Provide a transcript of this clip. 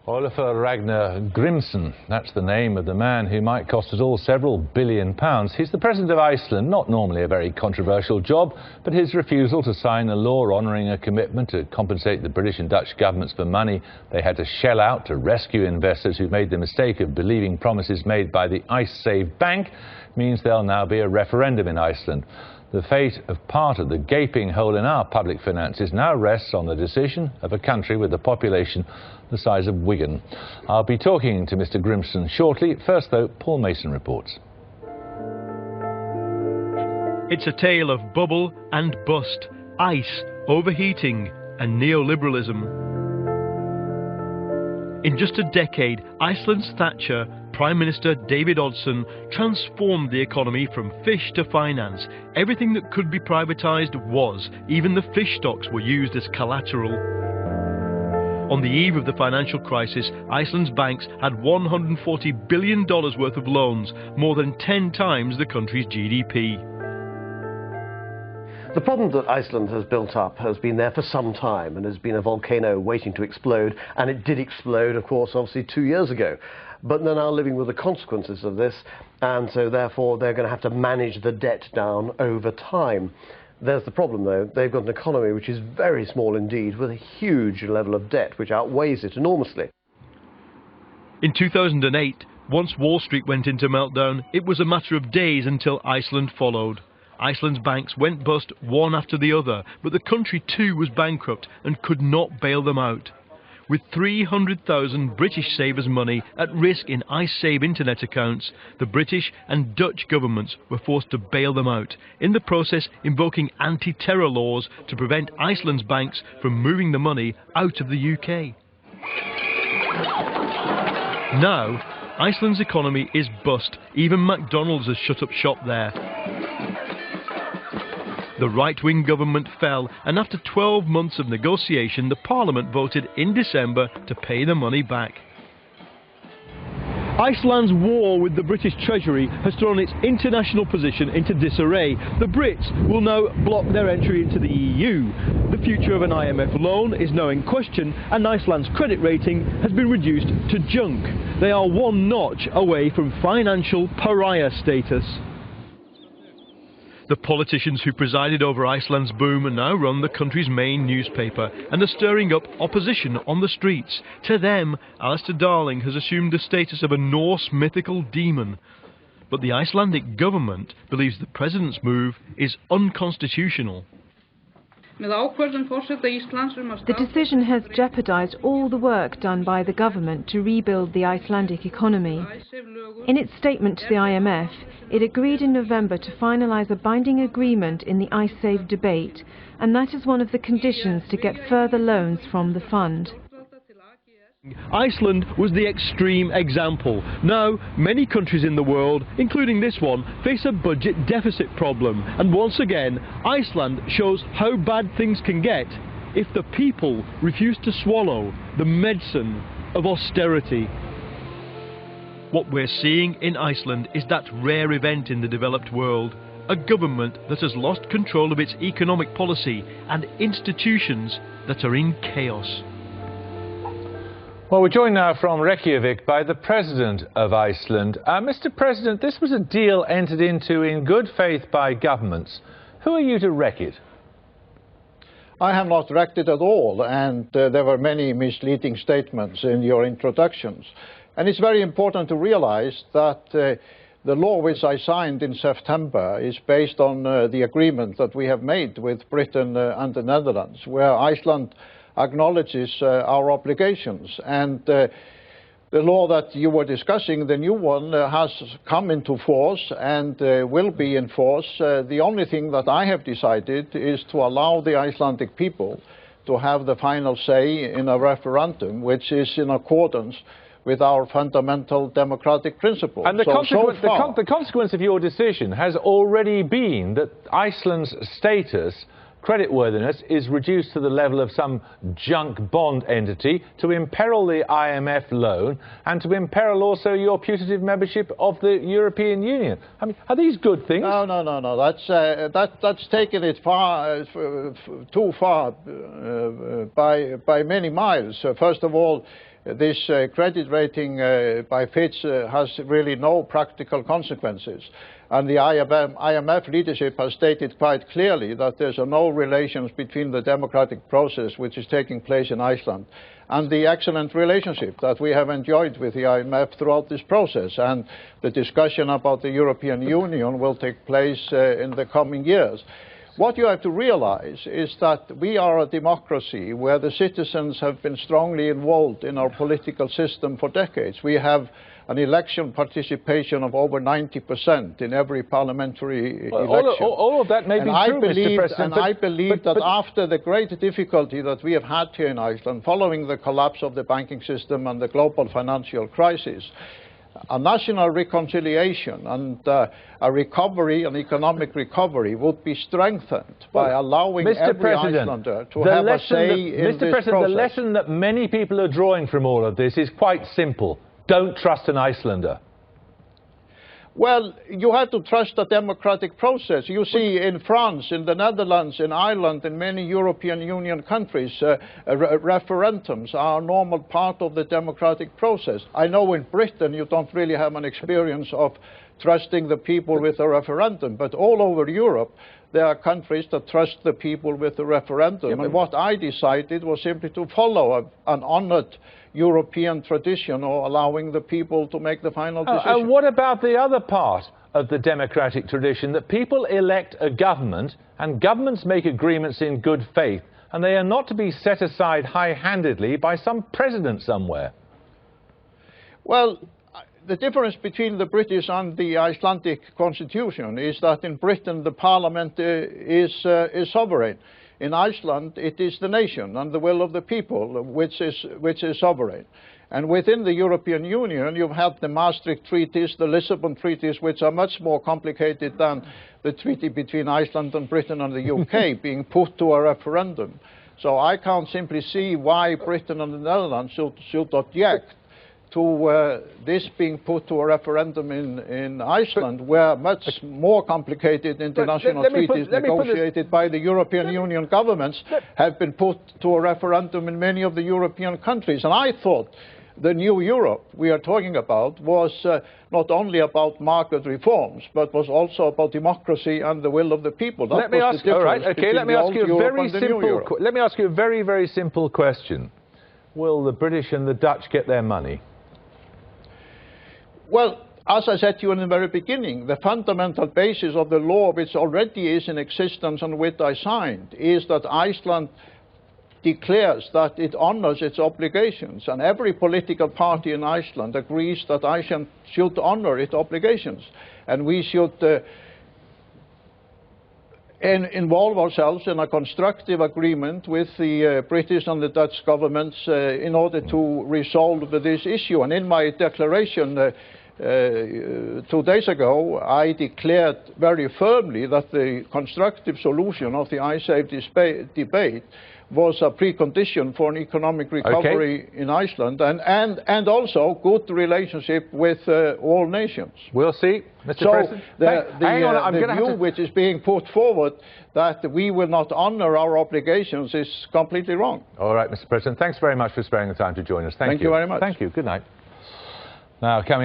Ólafur Ragnar Grímsson, that's the name of the man who might cost us all several billion pounds. He's the President of Iceland, not normally a very controversial job, but his refusal to sign a law honouring a commitment to compensate the British and Dutch governments for money they had to shell out to rescue investors who made the mistake of believing promises made by the IceSave bank means there'll now be a referendum in Iceland. The fate of part of the gaping hole in our public finances now rests on the decision of a country with a population the size of Wigan. I'll be talking to Mr. Grímsson shortly. First, though, Paul Mason reports. It's a tale of bubble and bust, ice, overheating and neoliberalism. In just a decade, Iceland's Thatcher, Prime Minister David Oddsson, transformed the economy from fish to finance. Everything that could be privatised was. Even the fish stocks were used as collateral. On the eve of the financial crisis, Iceland's banks had $140 billion worth of loans, more than 10 times the country's GDP. The problem that Iceland has built up has been there for some time and has been a volcano waiting to explode, and it did explode, of course, obviously 2 years ago. But they're now living with the consequences of this, and so therefore they're going to have to manage the debt down over time. There's the problem, though. They've got an economy which is very small indeed, with a huge level of debt which outweighs it enormously. In 2008, once Wall Street went into meltdown, it was a matter of days until Iceland followed. Iceland's banks went bust one after the other, but the country too was bankrupt and could not bail them out. With 300,000 British savers' money at risk in IceSave internet accounts, the British and Dutch governments were forced to bail them out, in the process invoking anti-terror laws to prevent Iceland's banks from moving the money out of the UK. Now, Iceland's economy is bust. Even McDonald's has shut up shop there. The right-wing government fell, and after 12 months of negotiation, the Parliament voted in December to pay the money back. Iceland's war with the British Treasury has thrown its international position into disarray. The Brits will now block their entry into the EU. The future of an IMF loan is now in question, and Iceland's credit rating has been reduced to junk. They are one notch away from financial pariah status. The politicians who presided over Iceland's boom now run the country's main newspaper and are stirring up opposition on the streets. To them, Alistair Darling has assumed the status of a Norse mythical demon. But the Icelandic government believes the president's move is unconstitutional. The decision has jeopardized all the work done by the government to rebuild the Icelandic economy. In its statement to the IMF, it agreed in November to finalize a binding agreement in the IceSave debate, and that is one of the conditions to get further loans from the fund. Iceland was the extreme example. Now, many countries in the world, including this one, face a budget deficit problem. And once again, Iceland shows how bad things can get if the people refuse to swallow the medicine of austerity. What we're seeing in Iceland is that rare event in the developed world. A government that has lost control of its economic policy and institutions that are in chaos. Well, we're joined now from Reykjavik by the President of Iceland. Mr. President, this was a deal entered into in good faith by governments. Who are you to wreck it? I have not wrecked it at all, and there were many misleading statements in your introductions. And it's very important to realize that the law which I signed in September is based on the agreement that we have made with Britain and the Netherlands, where Iceland acknowledges our obligations. And the law that you were discussing, the new one, has come into force and will be in force. The only thing that I have decided is to allow the Icelandic people to have the final say in a referendum, which is in accordance with our fundamental democratic principles. And the consequence of your decision has already been that Iceland's status, creditworthiness, is reduced to the level of some junk bond entity, to imperil the IMF loan and to imperil also your putative membership of the European Union. I mean, are these good things? No. That's taken it too far by many miles. First of all, this credit rating by Fitch has really no practical consequences. And the IMF leadership has stated quite clearly that there's no relations between the democratic process which is taking place in Iceland and the excellent relationship that we have enjoyed with the IMF throughout this process. And the discussion about the European Union will take place in the coming years. What you have to realize is that we are a democracy where the citizens have been strongly involved in our political system for decades. We have an election participation of over 90% in every parliamentary election. All of that may be true, Mr. President. And I believe that after the great difficulty that we have had here in Iceland, following the collapse of the banking system and the global financial crisis, a national reconciliation and a recovery, an economic recovery, would be strengthened by allowing every Icelander to have a say in this process. The lesson that many people are drawing from all of this is quite simple. Don't trust an Icelander. Well, you have to trust the democratic process. You see, in France, in the Netherlands, in Ireland, in many European Union countries, referendums are a normal part of the democratic process. I know in Britain you don't really have an experience of trusting the people with a referendum, but all over Europe there are countries that trust the people with a referendum. Yeah, and what I decided was simply to follow an honoured European tradition, or allowing the people to make the final decision. And what about the other part of the democratic tradition, that people elect a government and governments make agreements in good faith, and they are not to be set aside high-handedly by some president somewhere? Well, the difference between the British and the Icelandic constitution is that in Britain the parliament is sovereign. In Iceland it is the nation and the will of the people which is sovereign. And within the European Union you've had the Maastricht treaties, the Lisbon treaties, which are much more complicated than the treaty between Iceland and Britain and the UK being put to a referendum. So I can't simply see why Britain and the Netherlands should object to this being put to a referendum in Iceland, where much more complicated international treaties negotiated by the European Union governments have been put to a referendum in many of the European countries. And I thought the new Europe we are talking about was not only about market reforms, but was also about democracy and the will of the people. Let me ask you a very, very simple question. Will the British and the Dutch get their money? Well, as I said to you in the very beginning, the fundamental basis of the law which already is in existence and which I signed is that Iceland declares that it honours its obligations, and every political party in Iceland agrees that Iceland should honour its obligations, and we should involve ourselves in a constructive agreement with the British and the Dutch governments in order to resolve this issue. And in my declaration 2 days ago, I declared very firmly that the constructive solution of the IceSave debate was a precondition for an economic recovery in Iceland, and also good relationship with all nations. We'll see, Mr. President. The view which is being put forward that we will not honour our obligations is completely wrong. All right, Mr. President, thanks very much for sparing the time to join us. Thank you very much. Thank you. Good night. Now, coming